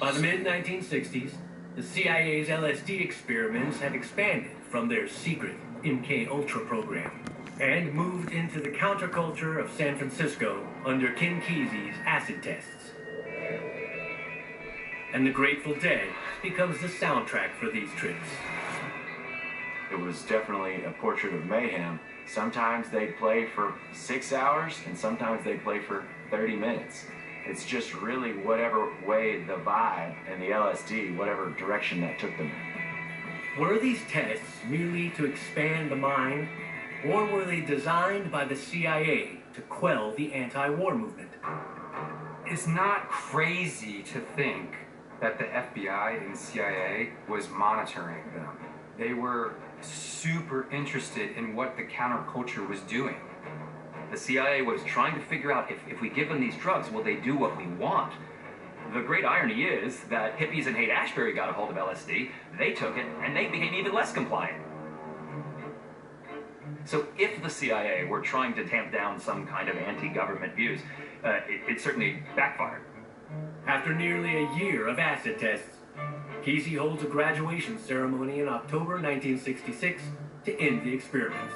By the mid-1960s, the CIA's LSD experiments had expanded from their secret MK Ultra program and moved into the counterculture of San Francisco under Ken Kesey's acid tests. And the Grateful Dead becomes the soundtrack for these trips. It was definitely a portrait of mayhem. Sometimes they'd play for 6 hours, and sometimes they'd play for 30 minutes. It's just really whatever way the vibe and the LSD, whatever direction that took them in. Were these tests merely to expand the mind, or were they designed by the CIA to quell the anti-war movement? It's not crazy to think that the FBI and CIA was monitoring them. They were super interested in what the counterculture was doing. The CIA was trying to figure out if we give them these drugs, will they do what we want? The great irony is that hippies and Haight-Ashbury got a hold of LSD, they took it, and they became even less compliant. So if the CIA were trying to tamp down some kind of anti-government views, it certainly backfired. After nearly a year of acid tests, Kesey holds a graduation ceremony in October 1966 to end the experiments.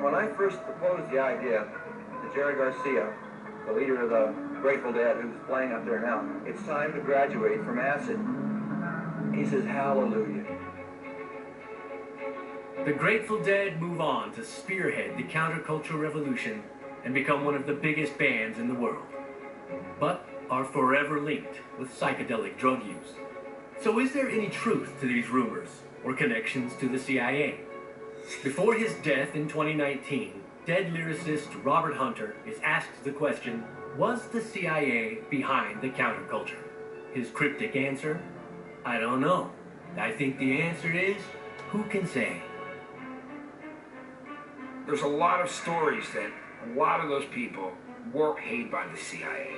When I first proposed the idea to Jerry Garcia, the leader of the Grateful Dead, who's playing up there now, it's time to graduate from acid, he says, hallelujah. The Grateful Dead move on to spearhead the counterculture revolution and become one of the biggest bands in the world, but are forever linked with psychedelic drug use. So is there any truth to these rumors or connections to the CIA? Before his death in 2019, Dead lyricist Robert Hunter is asked the question, was the CIA behind the counterculture? His cryptic answer, I don't know. I think the answer is, who can say? There's a lot of stories that a lot of those people were paid by the CIA.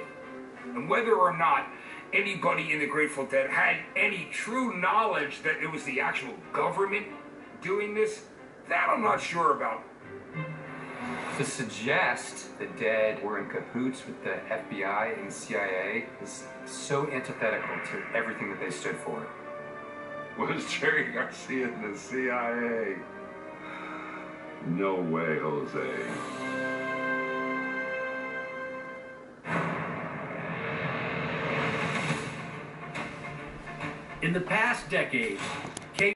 And whether or not anybody in the Grateful Dead had any true knowledge that it was the actual government doing this, that I'm not sure about. To suggest the Dead were in cahoots with the FBI and CIA is so antithetical to everything that they stood for. Was Jerry Garcia in the CIA? No way, Jose. In the past decade,